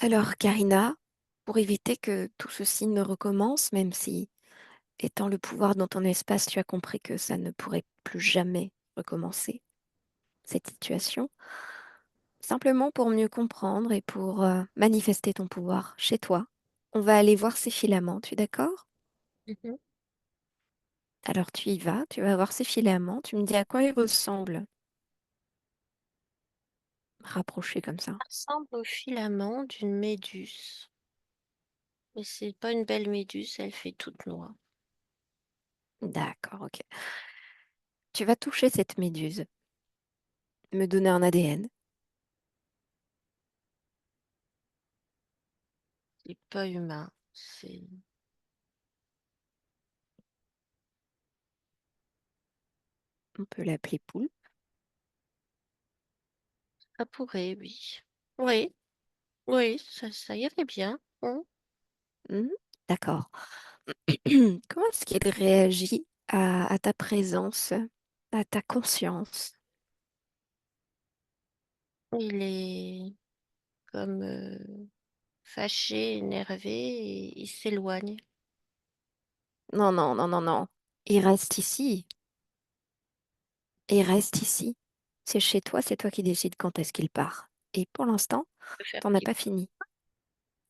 Alors, Karina, pour éviter que tout ceci ne recommence, même si, étant le pouvoir dans ton espace, tu as compris que ça ne pourrait plus jamais recommencer, cette situation, simplement pour mieux comprendre et pour manifester ton pouvoir chez toi, on va aller voir ces filaments, tu es d'accord? Mhm. Alors tu y vas, tu vas voir ces filaments, tu me dis à quoi ils ressemblent, rapprochés comme ça. Ça ressemble au filament d'une méduse. Mais c'est pas une belle méduse, elle fait toute noire. D'accord, ok. Tu vas toucher cette méduse, me donner un ADN, C'est pas humain. C'est. on peut l'appeler poule. Ça pourrait, oui. Oui, oui, ça irait bien. Mhm. D'accord. Comment est-ce qu'il réagit à ta présence, à ta conscience? Il est comme fâché, énervé et il s'éloigne. Non, non, non, non, non. Il reste ici. Il reste ici. C'est chez toi, c'est toi qui décides quand est-ce qu'il part. Et pour l'instant, Je préfère t'en as qu'il pas fini.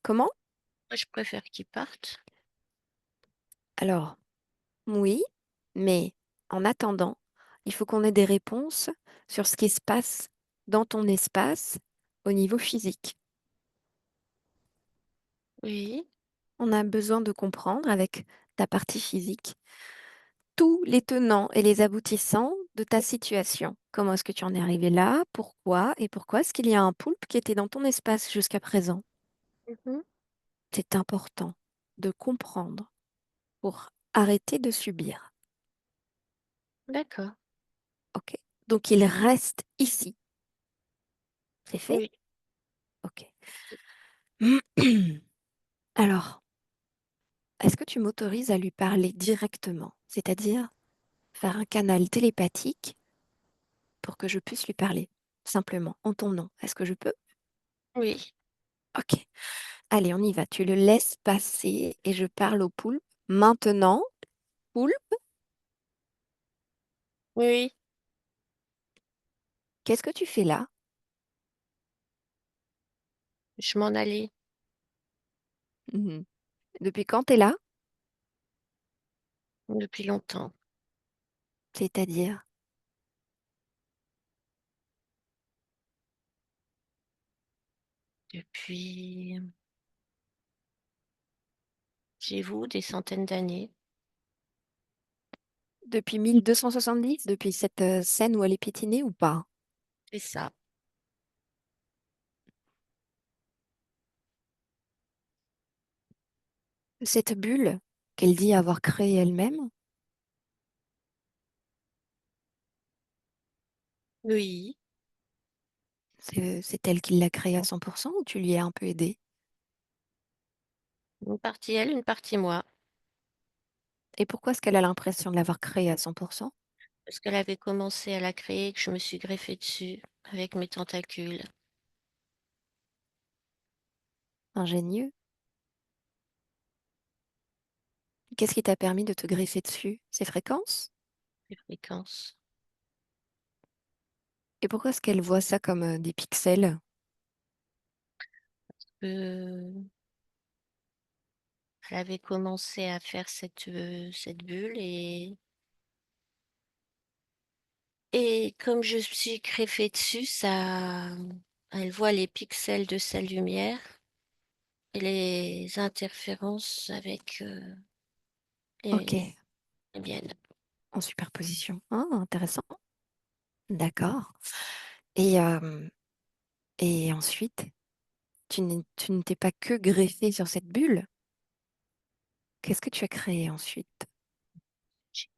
Comment? Moi, je préfère qu'il parte. Alors, oui, mais en attendant, il faut qu'on ait des réponses sur ce qui se passe dans ton espace au niveau physique. Oui, On a besoin de comprendre avec ta partie physique tous les tenants et les aboutissants de ta situation. Comment est-ce que tu en es arrivé là? Pourquoi? Et pourquoi est-ce qu'il y a un poulpe qui était dans ton espace jusqu'à présent? mhm, C'est important de comprendre pour arrêter de subir. d'accord. OK? Donc il reste ici. C'est fait? Oui, OK. Alors, est-ce que tu m'autorises à lui parler directement? C'est-à-dire faire un canal télépathique pour que je puisse lui parler simplement en ton nom. Est-ce que je peux? oui, OK. Allez, on y va. Tu le laisses passer et je parle au poulpe. Maintenant, poulpe, oui. qu'est-ce que tu fais là? Je m'en allais Mhm. Depuis quand t'es là? depuis longtemps. C'est-à-dire, depuis, chez vous, des centaines d'années. Depuis 1270, depuis cette scène où elle est piétinée ou pas? C'est ça. Cette bulle qu'elle dit avoir créée elle-même, Oui, c'est elle qui l'a créée à 100% ou tu lui as un peu aidé? une partie elle, une partie moi. Et pourquoi est-ce qu'elle a l'impression de l'avoir créée à 100%? Parce qu'elle avait commencé à la créer, que je me suis greffée dessus avec mes tentacules. Ingénieux. Qu'est-ce qui t'a permis de te greffer dessus? Ces fréquences? Les fréquences. Et pourquoi est-ce qu'elle voit ça comme des pixels? Elle avait commencé à faire cette bulle et comme je suis greffée dessus, elle voit les pixels de sa lumière et les interférences avec Ok, les miennes. en superposition. Ah, intéressant. D'accord. Et, euh, et ensuite, tu ne t'es pas que greffé sur cette bulle. Qu'est-ce que tu as créé ensuite? J'ai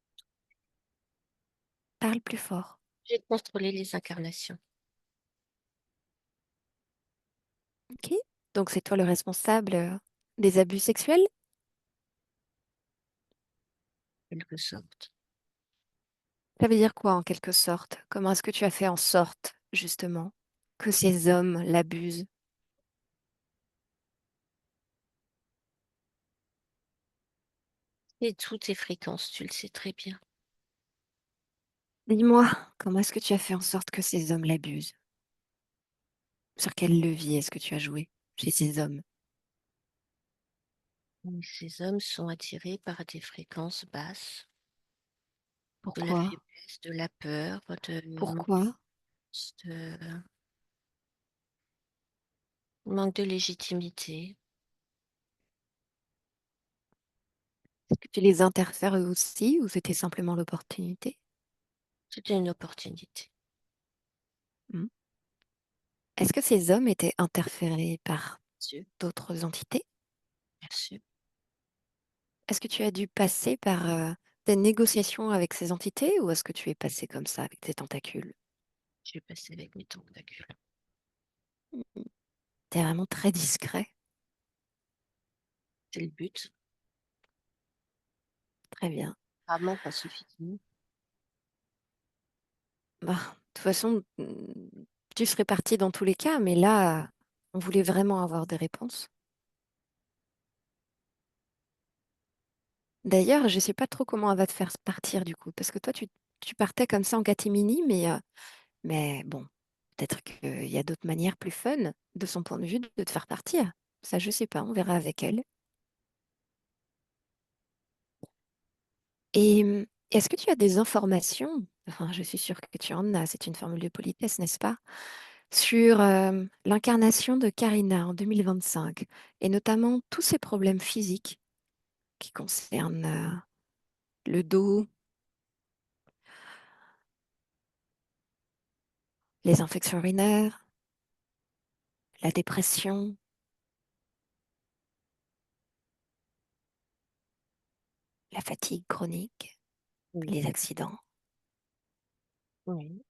Parle plus fort. j'ai contrôlé les incarnations, Ok. Donc c'est toi le responsable des abus sexuels? en quelque sorte. Ça veut dire quoi en quelque sorte? Comment est-ce que tu as fait en sorte, justement, que ces hommes l'abusent? Et toutes les fréquences, tu le sais très bien. Dis-moi, comment est-ce que tu as fait en sorte que ces hommes l'abusent? Sur quel levier est-ce que tu as joué chez ces hommes? Et ces hommes sont attirés par des fréquences basses, de la Pourquoi? faiblesse, de la peur, Pourquoi? de manque de légitimité. Est-ce que tu les interfères eux aussi ou c'était simplement l'opportunité? C'était une opportunité. Hmm. Est-ce que ces hommes étaient interférés par Sûr, d'autres entités? bien sûr. Est-ce que tu as dû passer par des négociations avec ces entités ou est-ce que tu es passé comme ça avec tes tentacules? J'ai passé avec mes tentacules. T'es vraiment très discret. C'est le but. Très bien. Apparemment pas suffisamment. Bah, de toute façon, tu serais parti dans tous les cas, mais là, on voulait vraiment avoir des réponses. D'ailleurs, je ne sais pas trop comment elle va te faire partir du coup, parce que toi, tu partais comme ça en catimini, mais bon, peut-être qu'il y a d'autres manières plus fun, de son point de vue, de te faire partir. Ça, je sais pas, on verra avec elle. Et est-ce que tu as des informations, enfin, je suis sûre que tu en as, c'est une formule de politesse, n'est-ce pas, sur l'incarnation de Karina en 2025, et notamment tous ces problèmes physiques qui concernent le dos, les infections urinaires, la dépression, la fatigue chronique, Oui. les accidents. Oui.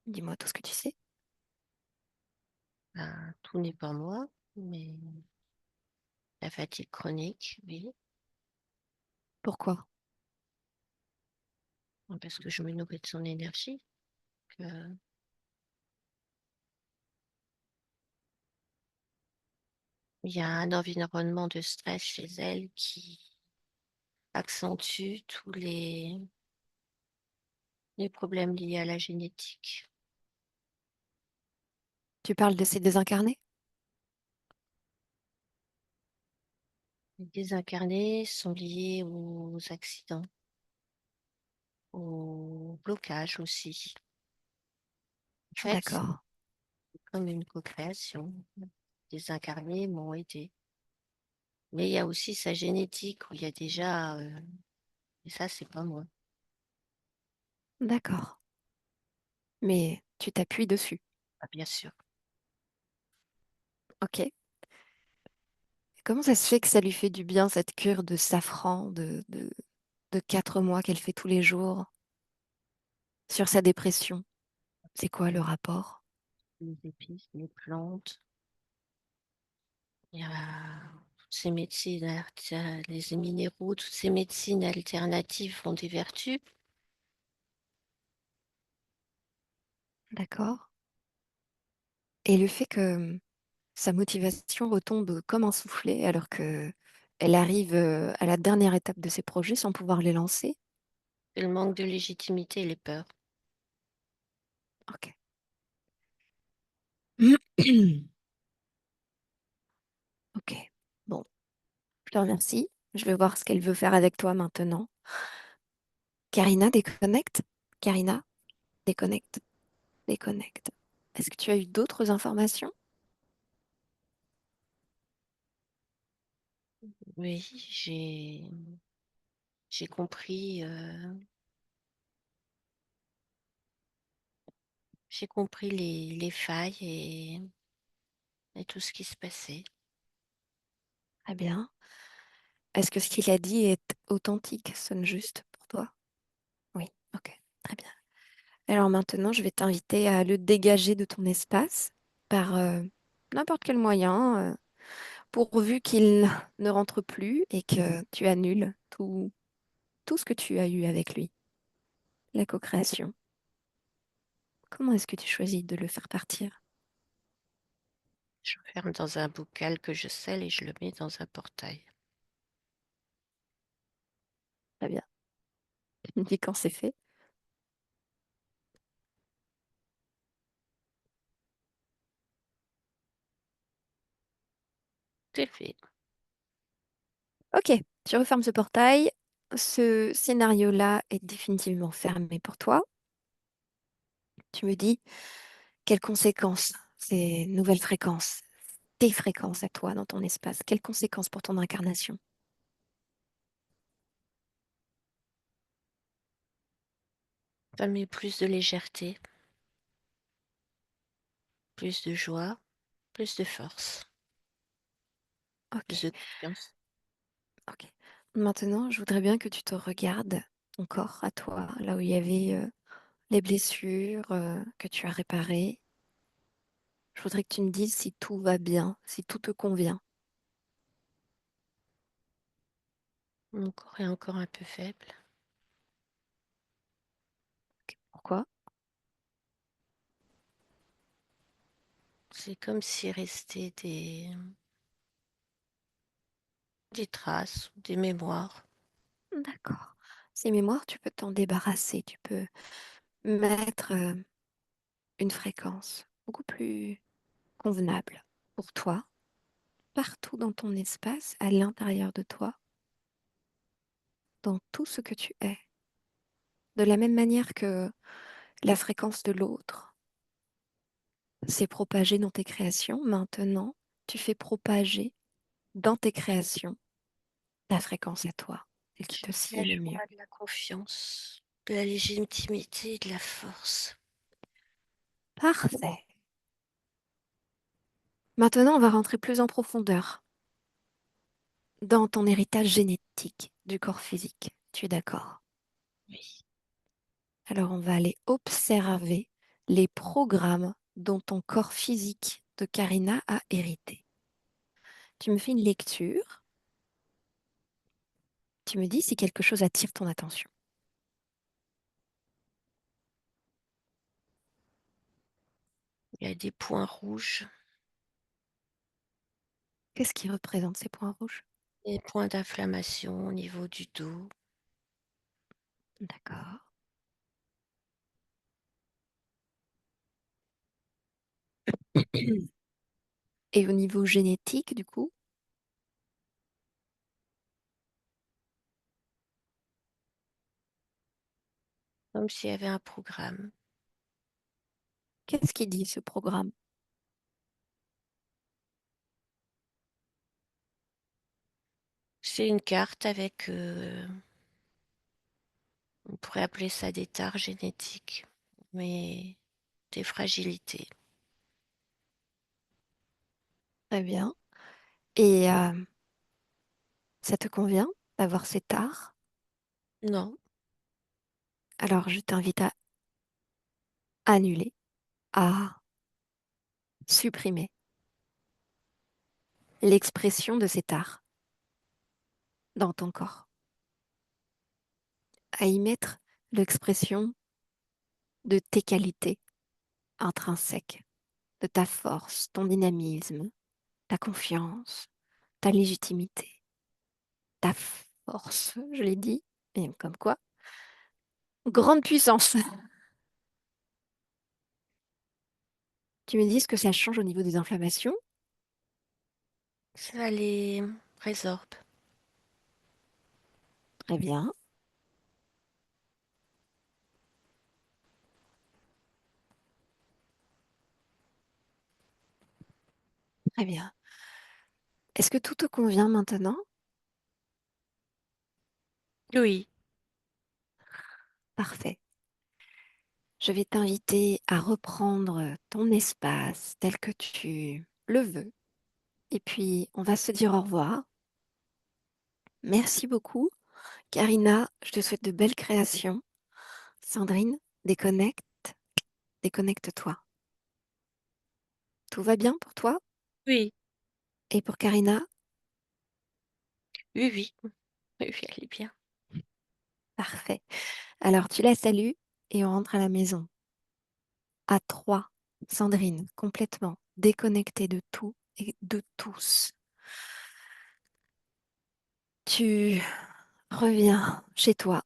Dis-moi tout ce que tu sais. Ben, tout n'est pas moi, mais la fatigue chronique, oui, parce que je me nourris de son énergie. Que il y a un environnement de stress chez elle qui accentue tous les problèmes liés à la génétique. Tu parles de ces désincarnés? Les désincarnés sont liés aux accidents, aux blocages aussi. En fait, c'est D'accord. comme une co-création. désincarnés m'ont aidé. Mais il y a aussi sa génétique où il y a déjà, et ça, c'est pas moi. D'accord. Mais tu t'appuies dessus. Ah, bien sûr. Ok. Comment ça se fait que ça lui fait du bien, cette cure de safran de 4 mois qu'elle fait tous les jours sur sa dépression? C'est quoi le rapport? Les épices, les plantes, il y a toutes ces médecines, les minéraux, toutes ces médecines alternatives ont des vertus. D'accord. Et le fait que sa motivation retombe comme un soufflet alors que elle arrive à la dernière étape de ses projets sans pouvoir les lancer. C'est le manque de légitimité et les peurs. Ok. Ok. Bon, je te remercie. Je vais voir ce qu'elle veut faire avec toi maintenant. Karina, déconnecte. Karina, déconnecte. Déconnecte. Est-ce que tu as eu d'autres informations? Oui, j'ai compris, j'ai compris les failles et tout ce qui se passait. Très bien. Est-ce que ce qu'il a dit est authentique, sonne juste pour toi? Oui, ok, très bien. Alors maintenant, je vais t'inviter à le dégager de ton espace par n'importe quel moyen, pourvu qu'il ne rentre plus et que tu annules tout ce que tu as eu avec lui, la co-création. Comment est-ce que tu choisis de le faire partir? Je ferme dans un bocal que je scelle et je le mets dans un portail. Très bien. Tu me dis quand c'est fait. C'est fait. Ok, tu refermes ce portail. Ce scénario-là est définitivement fermé pour toi. Tu me dis quelles conséquences ces nouvelles fréquences, tes fréquences à toi dans ton espace, quelles conséquences pour ton incarnation? Ça met plus de légèreté, plus de joie, plus de force, Ok, plus de confiance. ok. Maintenant, je voudrais bien que tu te regardes, ton corps à toi, là où il y avait les blessures que tu as réparées. Je voudrais que tu me dises si tout va bien, si tout te convient. Mon corps est encore un peu faible. Pourquoi? C'est comme s'il restait des traces, des mémoires. D'accord. Ces mémoires, tu peux t'en débarrasser, tu peux mettre une fréquence beaucoup plus convenable pour toi, partout dans ton espace, à l'intérieur de toi, dans tout ce que tu es. De la même manière que la fréquence de l'autre s'est propagée dans tes créations, maintenant, tu fais propager dans tes créations ta fréquence à toi, celle qui Je te veux de la sied le mieux. joie, de la confiance, de la légitimité, de la force. Parfait. Maintenant, on va rentrer plus en profondeur dans ton héritage génétique du corps physique. Tu es d'accord? Oui. Alors, on va aller observer les programmes dont ton corps physique de Karina a hérité. Tu me fais une lecture, tu me dis si quelque chose attire ton attention. Il y a des points rouges, Qu'est-ce qui représente ces points rouges? des points d'inflammation au niveau du dos. D'accord. Et au niveau génétique, du coup, Comme s'il y avait un programme. qu'est-ce qui dit ce programme? C'est une carte avec, on pourrait appeler ça des tares génétiques, mais des fragilités. Très bien. Et ça te convient d'avoir cet art? Non, Alors, je t'invite à annuler, à supprimer l'expression de cet art dans ton corps, à y mettre l'expression de tes qualités intrinsèques, de ta force, ton dynamisme, ta confiance, ta légitimité, ta force, je l'ai dit, et comme quoi, grande puissance. Tu me dis ce que ça change au niveau des inflammations? ça les résorbe. Très bien, très bien. Est-ce que tout te convient maintenant? Oui, Parfait. Je vais t'inviter à reprendre ton espace tel que tu le veux. Et puis, on va se dire au revoir. Merci beaucoup. Karina, je te souhaite de belles créations. Sandrine, déconnecte, déconnecte-toi. Tout va bien pour toi? oui, Et pour Karina? oui, oui, oui, oui, elle est bien. Parfait. Alors, tu la salues et on rentre à la maison. À trois, Sandrine, complètement déconnectée de tout et de tous. Tu reviens chez toi